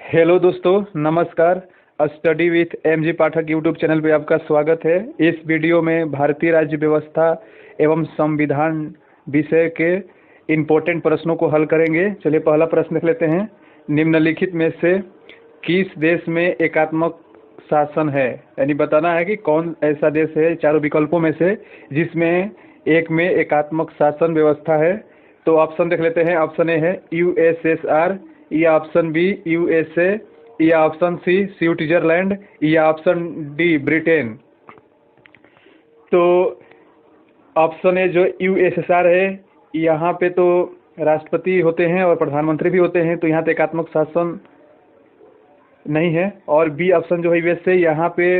Hello दोस्तों, नमस्कार। Study with MG Pathak YouTube channel पे आपका स्वागत है। इस वीडियो में भारतीय राज्य व्यवस्था एवं संविधान विषय के इम्पोर्टेंट प्रश्नों को हल करेंगे। चलिए पहला प्रश्न देख लेते हैं। निम्नलिखित में से किस देश में एकात्मक शासन है? यानी बताना है कि कौन ऐसा देश है चारों विकल्पों में से जिसमें एक में एकात्मक शासन व्यवस्था है। तो ऑप्शन देख लेते हैं। ऑप्शन ए है यूएसएसआर, या ऑप्शन बी यूएसए, या ऑप्शन सी स्विट्जरलैंड, या ऑप्शन डी ब्रिटेन। तो ऑप्शन ए जो यूएसएसआर है, यहाँ पे तो राष्ट्रपति होते हैं और प्रधानमंत्री भी होते हैं, तो यहाँ तो एकात्मक शासन नहीं है। और बी ऑप्शन जो है यूएसए, यहाँ पे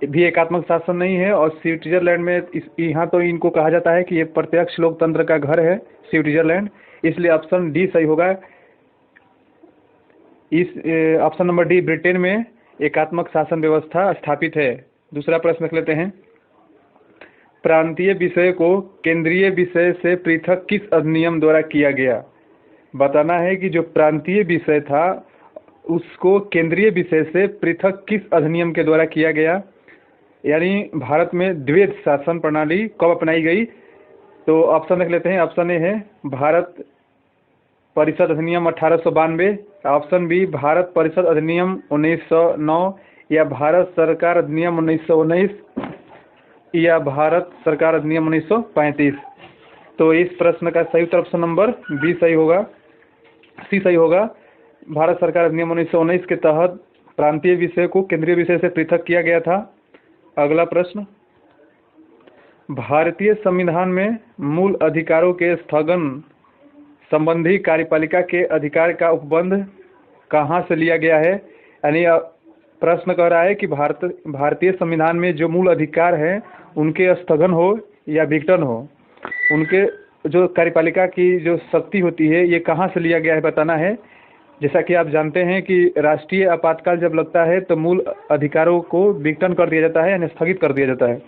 भी एकात्मक शासन नहीं है। और स्विट्जरलैंड में यहाँ तो इनको कहा जाता है कि ये प्रत्यक्ष लोकतंत्र का घर है स्विट्जरलैंड, इसलिए ऑप्शन डी सही होगा। इस ऑप्शन नंबर डी ब्रिटेन में एकात्मक शासन व्यवस्था स्थापित है। दूसरा प्रश्न देख लेते हैं। प्रांतीय विषय को केंद्रीय विषय से पृथक किस अधिनियम द्वारा किया गया? बताना है कि जो प्रांतीय विषय था उसको केंद्रीय विषय से पृथक किस अधिनियम के द्वारा किया गया। यानी भारत में द्वैध शासन प्रणाली कब अपनाई गई? तो ऑप्शन देख लेते हैं। ऑप्शन ए है भारत परिषद अधिनियम 1892, ऑप्शन बी भारत परिषद अधिनियम 1909, या भारत सरकार अधिनियम 1919, या भारत सरकार अधिनियम 1935। तो इस प्रश्न का सही उत्तर ऑप्शन नंबर बी सही होगा, सी सही होगा। भारत सरकार अधिनियम 1919 के तहत प्रांतीय विषय को केंद्रीय विषय से पृथक किया गया था। अगला प्रश्न। भारतीय संविधान में मूल अधिकारों के स्थगन संबंधी कार्यपालिका के अधिकार का उपबंध कहाँ से लिया गया है? यानी प्रश्न कह रहा है कि भारतीय संविधान में जो मूल अधिकार हैं उनके स्थगन हो या विघटन हो, उनके जो कार्यपालिका की जो शक्ति होती है ये कहाँ से लिया गया है बताना है। जैसा कि आप जानते हैं कि राष्ट्रीय आपातकाल जब लगता है तो मूल अधिकारों को विघटन कर दिया जाता है यानी स्थगित कर दिया जाता है।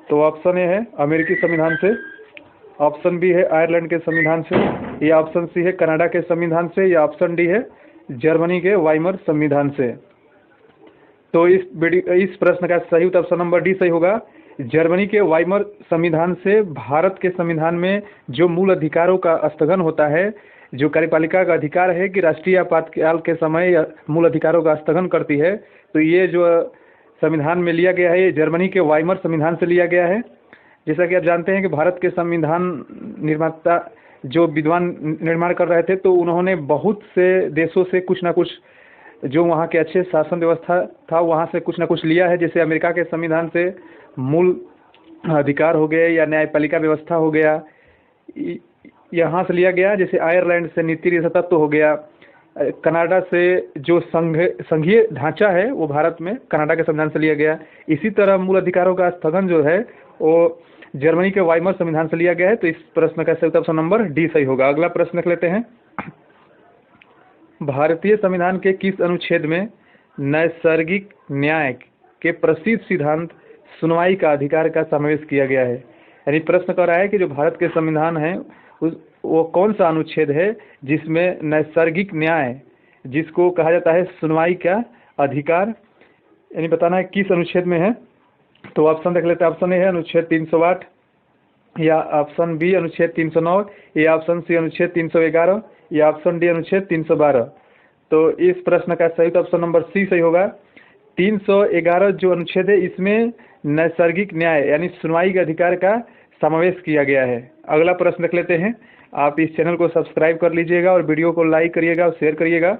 तो ऑप्शन ए है अमेरिकी संविधान से, ऑप्शन बी है आयरलैंड के संविधान से, या ऑप्शन सी है कनाडा के संविधान से, या ऑप्शन डी है जर्मनी के वाइमर संविधान से। तो इस प्रश्न का सही उत्तर ऑप्शन नंबर डी सही होगा। जर्मनी के वाइमर संविधान से भारत के संविधान में जो मूल अधिकारों का स्थगन होता है, जो कार्यपालिका का अधिकार है कि राष्ट्रीय आपातकाल के समय मूल अधिकारों का स्थगन करती है, तो ये जो संविधान में लिया गया है ये जर्मनी के वाइमर संविधान से लिया गया है। जैसा कि आप जानते हैं कि भारत के संविधान निर्माता जो विद्वान निर्माण कर रहे थे तो उन्होंने बहुत से देशों से कुछ ना कुछ जो वहाँ के अच्छे शासन व्यवस्था था वहाँ से कुछ ना कुछ लिया है। जैसे अमेरिका के संविधान से मूल अधिकार हो गए या न्यायपालिका व्यवस्था हो गया, यहाँ से लिया गया। जैसे आयरलैंड से नीति तत्व हो गया, कनाडा से जो संघीय ढांचा है वो भारत में कनाडा के संविधान से लिया गया। इसी तरह मूल अधिकारों का स्थगन जो है वो जर्मनी के वाइमर संविधान से लिया गया है। तो इस प्रश्न का सही उत्तर ऑप्शन नंबर डी सही होगा। अगला प्रश्न देख लेते हैं। भारतीय संविधान के किस अनुच्छेद में नैसर्गिक न्याय के प्रसिद्ध सिद्धांत सुनवाई का अधिकार का समावेश किया गया है? यानी प्रश्न कर रहा है कि जो भारत के संविधान है वो कौन सा अनुच्छेद है जिसमें नैसर्गिक न्याय, जिसको कहा जाता है सुनवाई का अधिकार, यानी बताना है किस अनुच्छेद में है। तो ऑप्शन देख लेते हैं। ऑप्शन ए है अनुच्छेद 308, या ऑप्शन बी अनुच्छेद 309, या ऑप्शन सी अनुच्छेद 311, या ऑप्शन डी अनुच्छेद 312। तो इस प्रश्न का सही ऑप्शन नंबर सी सही होगा। 311 जो अनुच्छेद है इसमें नैसर्गिक न्याय यानी सुनवाई के अधिकार का समावेश किया गया है। अगला प्रश्न देख लेते हैं। आप इस चैनल को सब्सक्राइब कर लीजिएगा और वीडियो को लाइक करिएगा और शेयर करिएगा।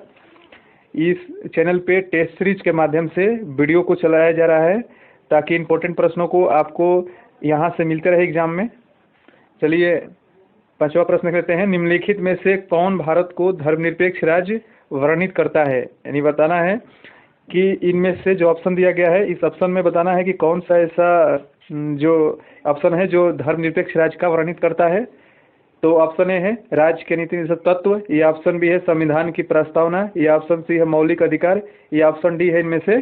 इस चैनल पे टेस्ट सीरीज के माध्यम से वीडियो को चलाया जा रहा है ताकि इम्पोर्टेंट प्रश्नों को आपको यहाँ से मिलते रहे एग्जाम में। चलिए पांचवा प्रश्न कहते हैं। निम्नलिखित में से कौन भारत को धर्मनिरपेक्ष राज्य वर्णित करता है? यानी बताना है कि इनमें से जो ऑप्शन दिया गया है इस ऑप्शन में बताना है कि कौन सा ऐसा जो ऑप्शन है जो धर्मनिरपेक्ष राज्य का वर्णित करता है। तो ऑप्शन ए है राज्य के नीति निषेध तत्व, या ऑप्शन बी है संविधान की प्रस्तावना, या ऑप्शन सी है मौलिक अधिकार, या ऑप्शन डी है इनमें से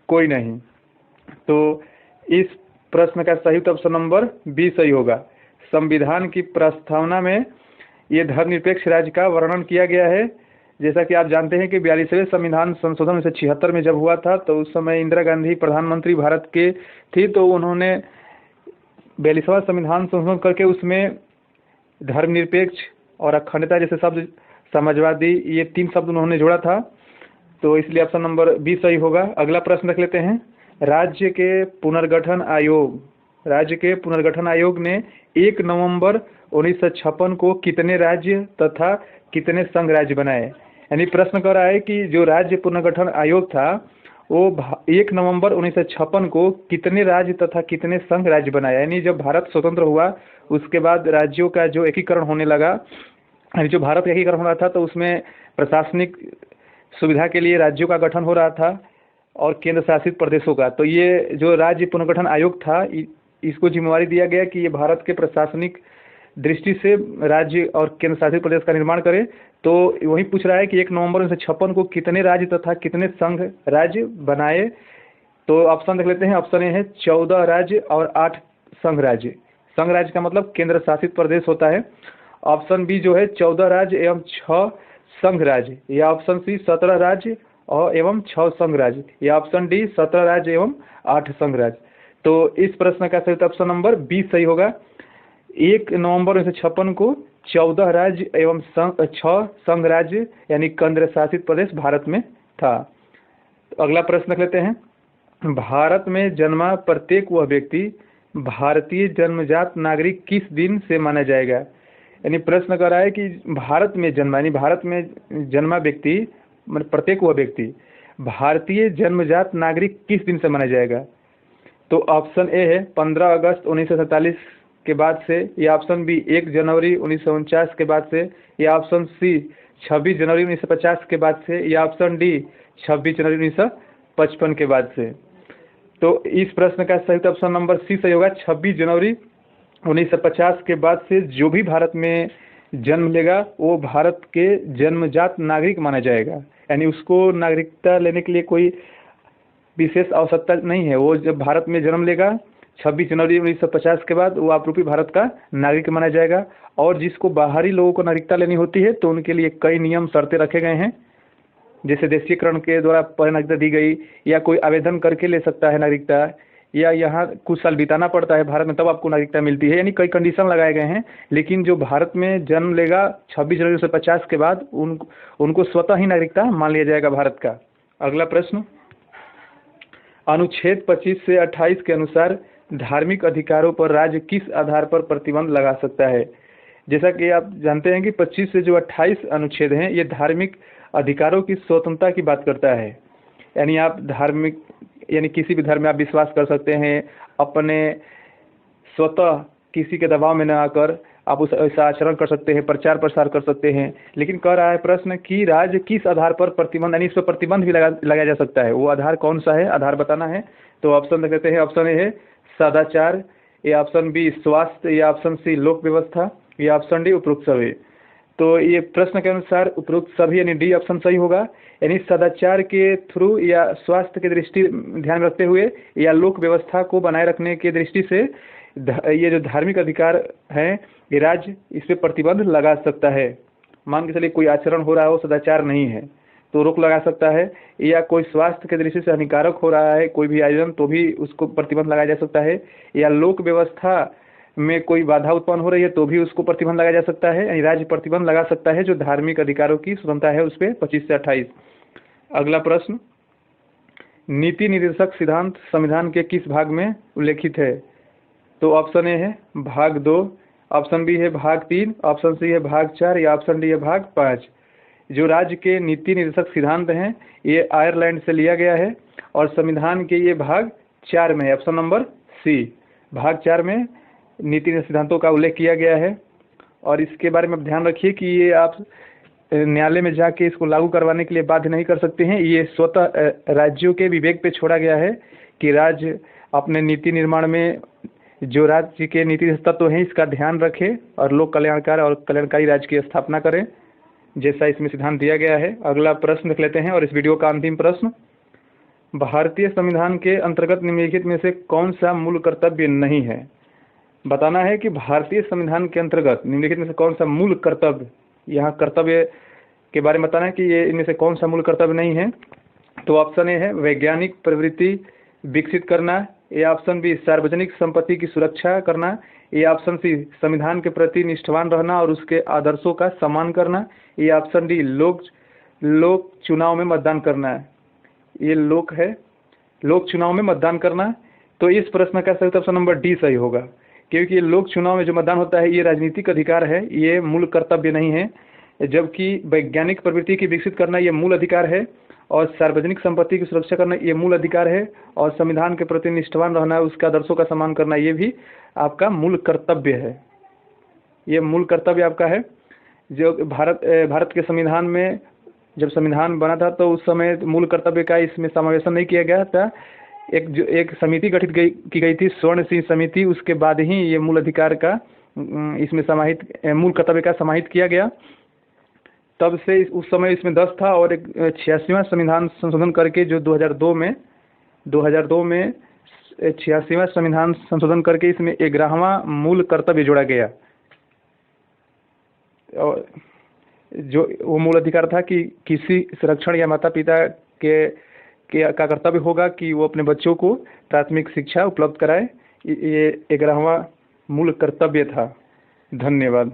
कोई नहीं। तो इस प्रश्न का सही ऑप्शन नंबर बी सही होगा। संविधान की प्रस्तावना में ये धर्मनिरपेक्ष राज्य का वर्णन किया गया है जैसा कि आप जानते हैं कि 42वें संविधान संशोधन 1976 में जब हुआ था, तो उस समय इंदिरा गांधी प्रधानमंत्री भारत के थी, तो उन्होंने 42वां संविधान संशोधन करके उसमें धर्मनिरपेक्ष और अखंडता जैसे शब्द, समाजवादी, ये 3 शब्द उन्होंने जोड़ा था। तो इसलिए ऑप्शन नंबर बी सही होगा। अगला प्रश्न रख लेते हैं। राज्य के पुनर्गठन आयोग ने 1 नवंबर 1956 को कितने राज्य तथा कितने संघ राज्य बनाए? यानी प्रश्न कर रहा है कि जो राज्य पुनर्गठन आयोग था वो 1 नवंबर 1956 को कितने राज्य तथा कितने संघ राज्य बनाया। यानी जब भारत स्वतंत्र हुआ उसके बाद राज्यों का जो एकीकरण होने लगा, यानी जो भारत एकीकरण हो रहा था, तो उसमें प्रशासनिक सुविधा के लिए राज्यों का गठन हो रहा था और केंद्र शासित प्रदेशों का। तो ये जो राज्य पुनर्गठन आयोग था, इसको जिम्मेवारी दिया गया कि ये भारत के प्रशासनिक दृष्टि से राज्य और केंद्र शासित प्रदेश का निर्माण करे। तो वही पूछ रहा है कि 1 नवंबर 1956 को कितने राज्य तथा कितने संघ राज्य बनाए। तो ऑप्शन देख लेते हैं। ऑप्शन ए है 14 राज्य और 8 संघ राज्य। संघ राज्य का मतलब केंद्र शासित प्रदेश होता है। ऑप्शन बी जो है 14 राज्य एवं 6 संघ राज्य, या ऑप्शन सी 17 राज्य और एवं 6 संघ राज्य, या ऑप्शन डी 17 राज्य एवं 8 संघ राज्य। तो इस प्रश्न का सही ऑप्शन नंबर बी सही होगा। 1 नवंबर 1956 को 14 राज्य एवं 6 संघ राज्य यानी केंद्र शासित प्रदेश भारत में था। तो अगला प्रश्न रख लेते हैं। भारत में जन्मा प्रत्येक वह व्यक्ति भारतीय जन्मजात नागरिक किस दिन से माना जाएगा? यानी प्रश्न कर रहा है कि भारत में जन्मा, यानी भारत में जन्मा व्यक्ति, मतलब प्रत्येक वह व्यक्ति भारतीय जन्मजात नागरिक किस दिन से माना जाएगा? तो ऑप्शन ए है 15 अगस्त 1947 के बाद से, या ऑप्शन बी 1 जनवरी 1949 के बाद से, या ऑप्शन सी 26 जनवरी 1950 के बाद से, या ऑप्शन डी 26 जनवरी 1955 के बाद से। तो इस प्रश्न का सही ऑप्शन नंबर सी सही होगा। 26 जनवरी 1950 के बाद से जो भी भारत में जन्म लेगा वो भारत के जन्मजात नागरिक माना जाएगा। यानी उसको नागरिकता लेने के लिए कोई विशेष आवश्यकता नहीं है। वो जब भारत में जन्म लेगा 26 जनवरी 1950 के बाद वो आपरूपी भारत का नागरिक माना जाएगा। और जिसको बाहरी लोगों को नागरिकता लेनी होती है तो उनके लिए कई नियम शर्तें रखे गए हैं, जैसे देशीकरण के द्वारा पहले नागरिकता दी गई, या कोई आवेदन करके ले सकता है नागरिकता, या यहाँ कुछ साल बिताना पड़ता है भारत में तब आपको नागरिकता मिलती है। यानी कई कंडीशन लगाए गए हैं। लेकिन जो भारत में जन्म लेगा 26 जनवरी 1950 के बाद उनको स्वतः ही नागरिकता मान लिया जाएगा भारत का। अगला प्रश्न, अनुच्छेद 25 से 28 के अनुसार धार्मिक अधिकारों पर राज्य किस आधार पर प्रतिबंध लगा सकता है? जैसा कि आप जानते हैं कि 25 से जो 28 अनुच्छेद हैं ये धार्मिक अधिकारों की स्वतंत्रता की बात करता है। यानी आप धार्मिक, यानी किसी भी धर्म में आप विश्वास कर सकते हैं, अपने स्वतः किसी के दबाव में न आकर आप उस ऐसा आचरण कर सकते हैं, प्रचार प्रसार कर सकते हैं। लेकिन कह रहा है प्रश्न कि राज्य किस आधार पर प्रतिबंध, यानी इस पर प्रतिबंध भी लगाया जा सकता है, वो आधार कौन सा है, आधार बताना है। तो ऑप्शन देख लेते हैं। ऑप्शन ए है सदाचार, या ऑप्शन बी स्वास्थ्य, या ऑप्शन सी लोक व्यवस्था, या ऑप्शन डी उपरोक्त सभी। तो ये प्रश्न के अनुसार उपरोक्त सभी यानी डी ऑप्शन सही होगा। यानी सदाचार के थ्रू या स्वास्थ्य की दृष्टि ध्यान में रखते हुए या लोक व्यवस्था को बनाए रखने की दृष्टि से ये जो धार्मिक अधिकार है ये राज्य इस पर प्रतिबंध लगा सकता है। मान के चलिए कोई आचरण हो रहा हो, सदाचार नहीं है तो रोक लगा सकता है, या कोई स्वास्थ्य की दृष्टि से हानिकारक हो रहा है कोई भी आयोजन तो भी उसको प्रतिबंध लगाया जा सकता है, या लोक व्यवस्था में कोई बाधा उत्पन्न हो रही है तो भी उसको प्रतिबंध लगाया जा सकता है। यानी राज्य प्रतिबंध लगा सकता है जो धार्मिक अधिकारों की स्वतंत्रता है उस पर 25 से 28। अगला प्रश्न, नीति निर्देशक सिद्धांत संविधान के किस भाग में उल्लेखित है? तो ऑप्शन ए है भाग 2, ऑप्शन बी है भाग 3, ऑप्शन सी है भाग 4, या ऑप्शन डी है भाग 5। जो राज्य के नीति निर्देशक सिद्धांत हैं ये आयरलैंड से लिया गया है और संविधान के ये भाग 4 में है। ऑप्शन नंबर सी, भाग 4 में नीति सिद्धांतों का उल्लेख किया गया है। और इसके बारे में ध्यान रखिए कि ये आप न्यायालय में जाके इसको लागू करवाने के लिए बाध्य नहीं कर सकते हैं। ये स्वतः राज्यों के विवेक पे छोड़ा गया है कि राज्य अपने नीति निर्माण में जो राज्य के नीति तत्व हैं इसका ध्यान रखें और लोक कल्याणकार और कल्याणकारी राज्य की स्थापना करें, जैसा इसमें सिद्धांत दिया गया है। अगला प्रश्न देख लेते हैं और इस वीडियो का अंतिम प्रश्न, भारतीय संविधान के अंतर्गत निम्नलिखित में से कौन सा मूल कर्तव्य नहीं है? बताना है कि भारतीय संविधान के अंतर्गत निम्नलिखित में से कौन सा मूल कर्तव्य, यहाँ कर्तव्य के बारे में बताना है कि ये इनमें से कौन सा मूल कर्तव्य नहीं है। तो ऑप्शन ए है वैज्ञानिक प्रवृत्ति विकसित करना, ये ऑप्शन बी सार्वजनिक संपत्ति की सुरक्षा करना, ये ऑप्शन सी संविधान के प्रति निष्ठावान रहना और उसके आदर्शों का सम्मान करना, ये ऑप्शन डी लोक चुनाव में मतदान करना है। ये लोक है, लोक चुनाव में मतदान करना। तो इस प्रश्न का सही ऑप्शन नंबर डी सही होगा, क्योंकि ये लोक चुनाव में जो मतदान होता है ये राजनीतिक अधिकार है, ये मूल कर्तव्य नहीं है। जबकि वैज्ञानिक प्रवृत्ति की विकसित करना ये मूल अधिकार है, और सार्वजनिक संपत्ति की सुरक्षा करना ये मूल अधिकार है, और संविधान के प्रति निष्ठावान रहना, उसके आदर्शों का सम्मान करना ये भी आपका मूल कर्तव्य है। ये मूल कर्तव्य आपका है। जो भारत के संविधान में जब संविधान बना था तो उस समय मूल कर्तव्य का इसमें समावेशन नहीं किया गया था। एक समिति गठित की गई थी, स्वर्ण सिंह समिति, उसके बाद ही ये मूल अधिकार का इसमें समाहित मूल कर्तव्य का समाहित किया गया। तब से उस समय इसमें 10 था, और एक 86वां संविधान संशोधन करके जो 2002 में 86वां संविधान संशोधन करके इसमें 11वां मूल कर्तव्य जोड़ा गया। और जो वो मूल अधिकार था कि किसी संरक्षण या माता पिता का कर्तव्य होगा कि वो अपने बच्चों को प्राथमिक शिक्षा उपलब्ध कराए। ये 11वां मूल कर्तव्य था। धन्यवाद।